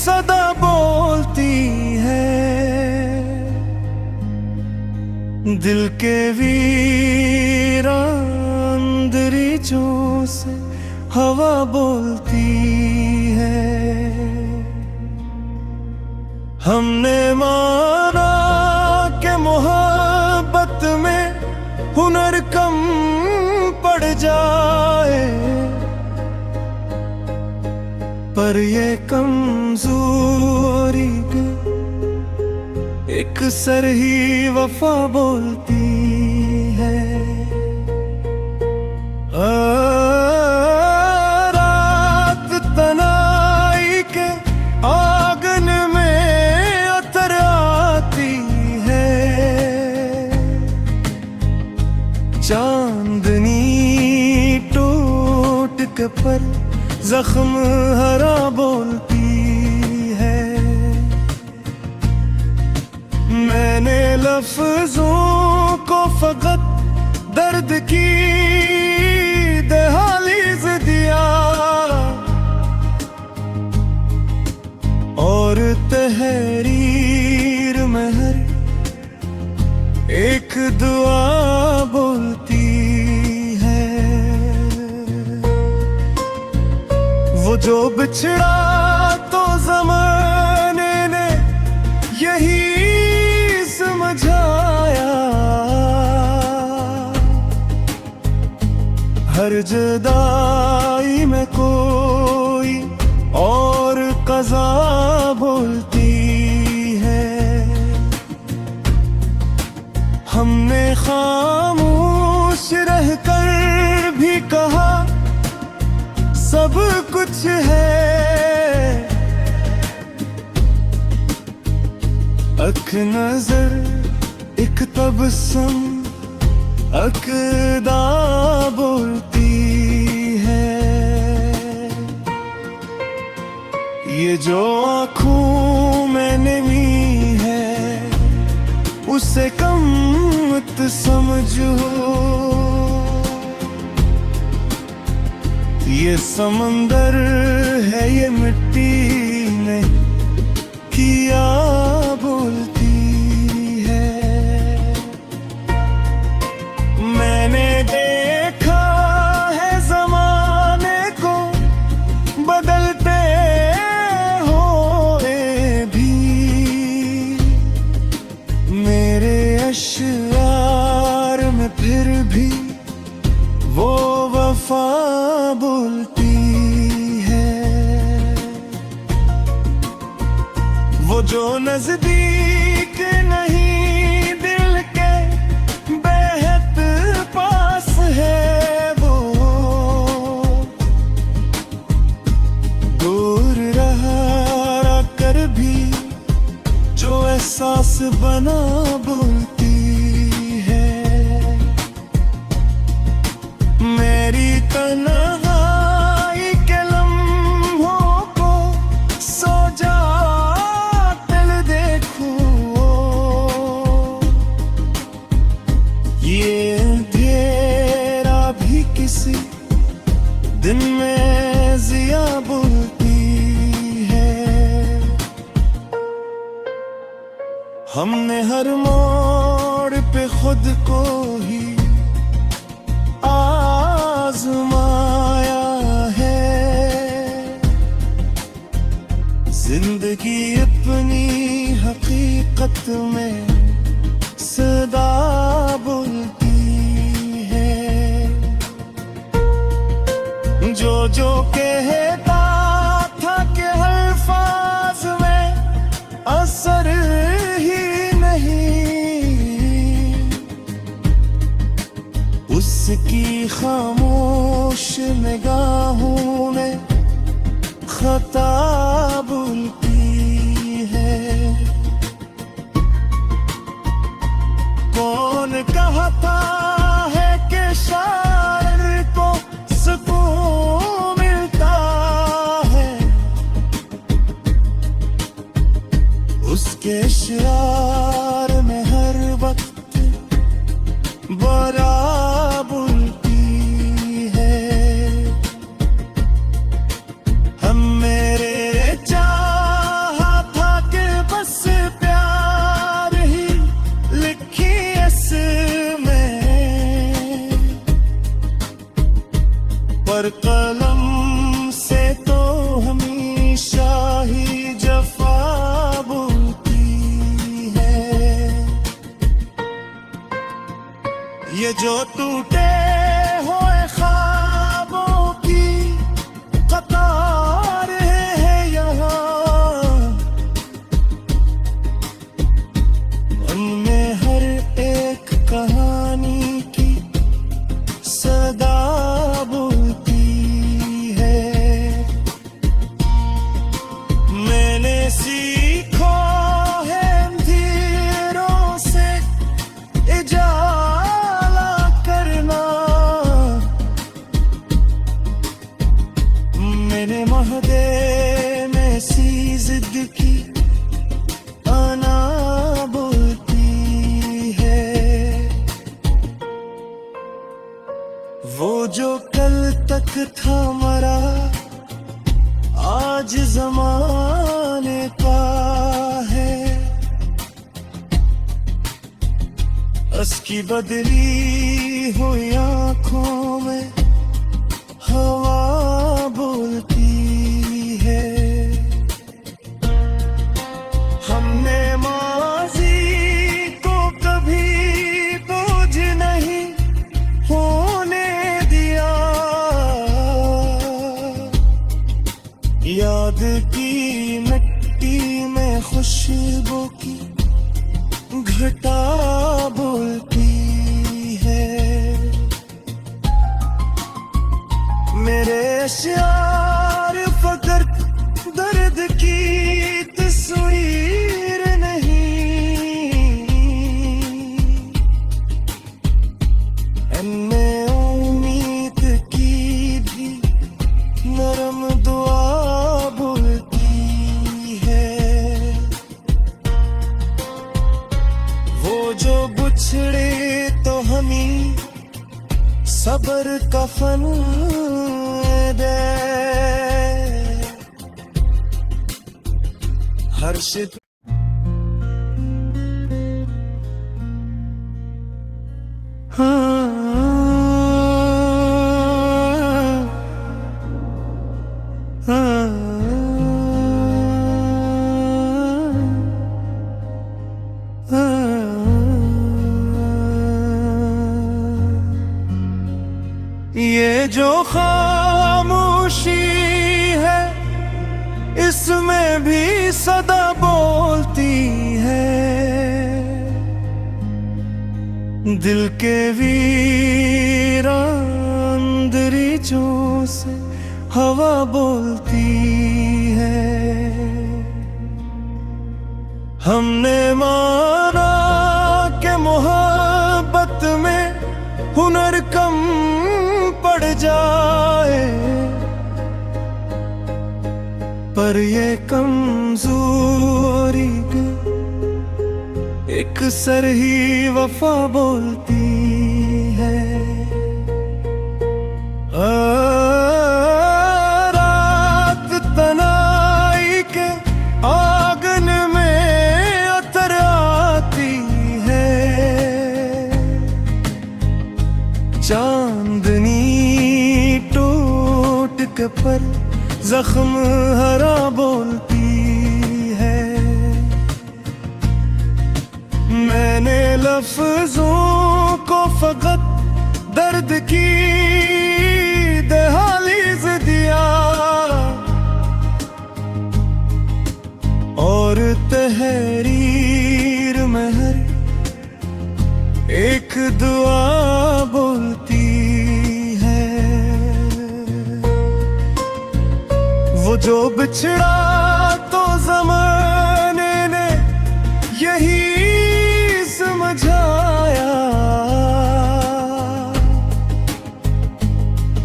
सदा बोलती है। दिल के वीरान दरीचों से हवा बोलती है। हमने माना कि मोहब्बत में हुनर कम पड़ जाए, पर ये कमजोरी के एक सर ही वफा बोलती है। रात तनाई के आंगन में अतर आती है। चांदनी टूट के पर जख्म हरा बोलती है। मैंने लफ्जों को फकत दर्द की दहालीज दिया, और तहरीर में हर एक दुआ बोलती है। वो जो बिछड़ा तो ज़माने ने यही समझाया, हर जुदाई में कोई और क़ज़ा बोलती है। हमने खामोश रहकर भी कहा सब कुछ है। अख नजर एक तबस्सुम अक़दा बोलती है। ये जो आँखों में नमी है उसे कम मत समझो। ये समंदर है ये मिट्टी ने किया बोलती है। मैंने देखा है ज़माने को बदलते हुए भी, मेरे अशआर में फिर भी वो वफा बोलती है। वो जो नजदीक नहीं दिल के बेहद पास है, वो दूर रहा कर भी जो एहसास बना बोलती है। मेरी तन्हाई के लम्हों को सो जा दिल देखो, ये अंधेरा भी किसी दिन में जिया बोलती है। हमने हर मोड़ पे खुद को ही आज़माया है। जिंदगी अपनी हकीकत में सदा बोलती है। जो जो कहता था कि अल्फाज में असर ही नहीं, उसकी खामोश निगाहों में खता बोलती है। कौन कहता है कि शायर को सुकून मिलता है, उसके शार में हर वक्त बरा बोलती है। हम मेरे चाह जो टूटे हुए ख्वाबों की कतार है यहाँ, उनमें हर एक कहानी की सदा बोलती है। मैंने सीखा है अंधेरों से उजाला करना, मेरे महदे में सी जिद की आना बोलती है। वो जो कल तक था मरा आज ज़माने का है, उसकी बदली हुई आँखों में हवा बोलती है। हमने माज़ी को कभी बोझ नहीं होने दिया, याद की मिट्टी में खुशबू की घटा बोलती है। मेरे शार फकर दर्द की तस्वीर नहीं, इनमें उम्मीद की भी नरम दुआ बोलती है। वो जो बुछड़े तो हमें सबर का फन दे, हर्षित ये जो खामोशी है इसमें भी सदा बोलती है। दिल के वीरान दरीचों से हवा बोलती है। हमने माना कि मोहब्बत में हुनर कम पड़ जाए, पर ये कमजोरी एक सर ही वफा बोलती है। रात तनाई के आंगन में अतर आती है, चांदनी टूट के पर जख्म हरा बोलती है। मैंने लफ्जों को फकत दर्द की दहालीज दिया, और तहरीर में हर एक दुआ बोलती है। वो जो बिछड़ा तो ज़माने ने यही समझाया,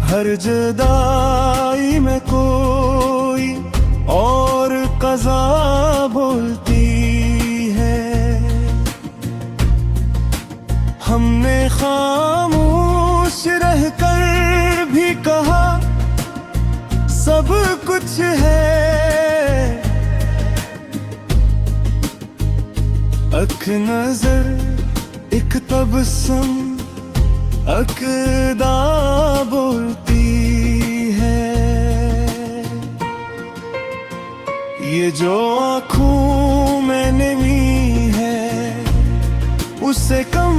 हर जुदाई में कोई और क़ज़ा बोलती है। हमने खामोश रहकर भी कहा सब कुछ है, अख नजर एक तबस्सुम अक़दा बोलती है। ये जो आँखों में नमी है उसे कम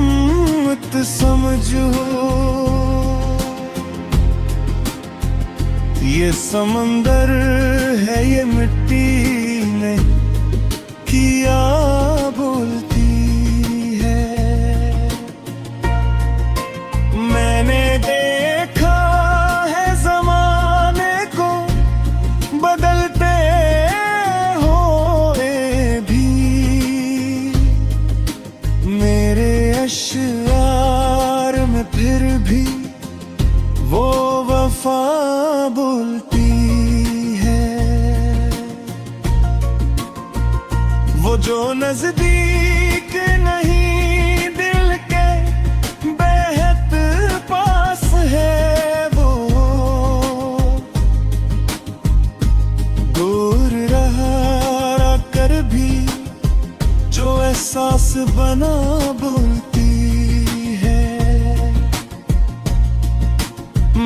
मत समझो ये समंदर है, ये मिट्टी ने किया बोलती है। मैंने देखा है ज़माने को बदलते हुए भी, मेरे अश्वार में फिर भी वो वफा बोलती है। वो जो नजदीक नहीं दिल के बेहद पास है, वो दूर रहा कर भी जो एहसास बना बोलती है।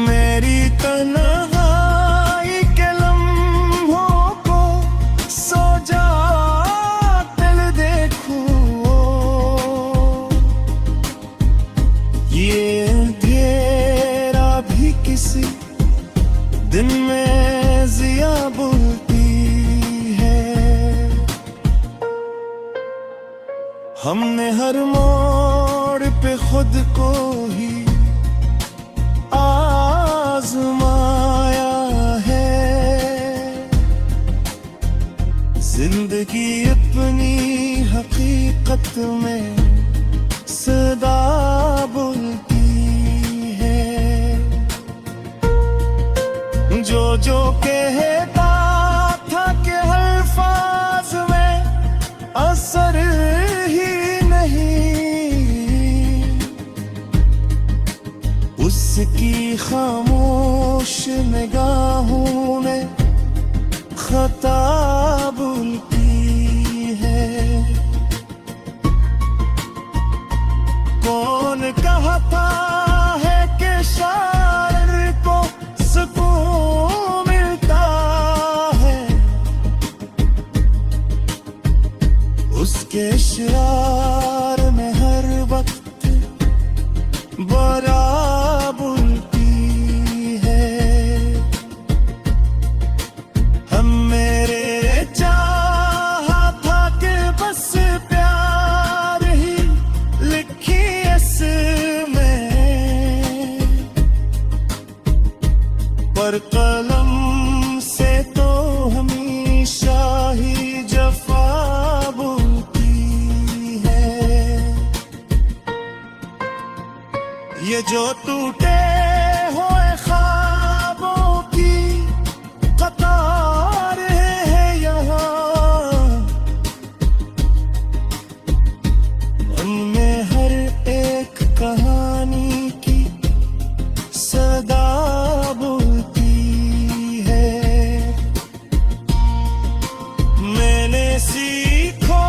मेरी तन्हाई के लम्हों को सो जा दिल देखो, ये अंधेरा भी किसी दिन में जिया बोलती है। हमने हर मोड़ पे खुद को ही आज़माया है। जिंदगी अपनी हकीकत में सदा बोलती है। जो जो कहता था कि अल्फाज में असर ही नहीं, उसकी खामोश निगाहों में खता बोलती है। कौन कहता है कि शायर को सुकून मिलता है, उसके इशार में हर वक्त बरा बोलती है। हम मेरे चाहा था कि बस प्यार ही लिखी इसमें, पर कलम से तो हमेशा ही जफा बोलती है। ये जो टूटे हुए ख्वाबों की कतार है यहाँ, उनमें हर एक कहानी की सदा बोलती है। मैंने सीखा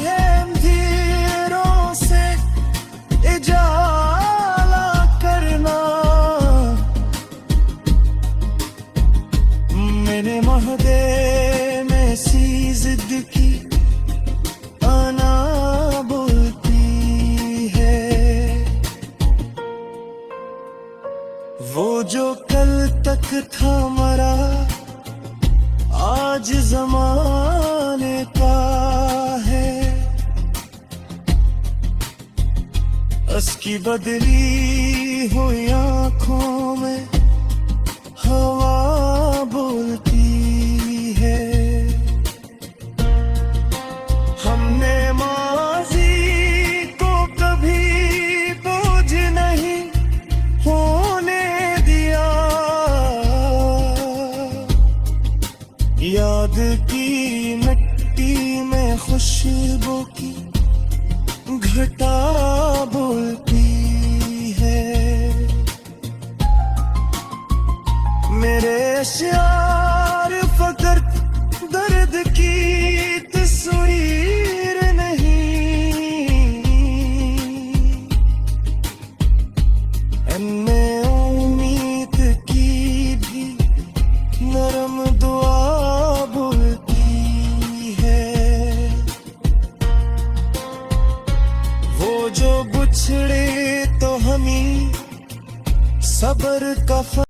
है अंधेरों से इजाला करना, मेरे महदे में सी जिद की आना बोलती है। वो जो कल तक था मरा आज ज़माने का है, उसकी बदली हुई आँखों में हवा बोलती है। हमने माज़ी को कभी बोझ नहीं होने दिया, याद की मिट्टी में खुशबू की घटा बोलती है। मेरे श्याम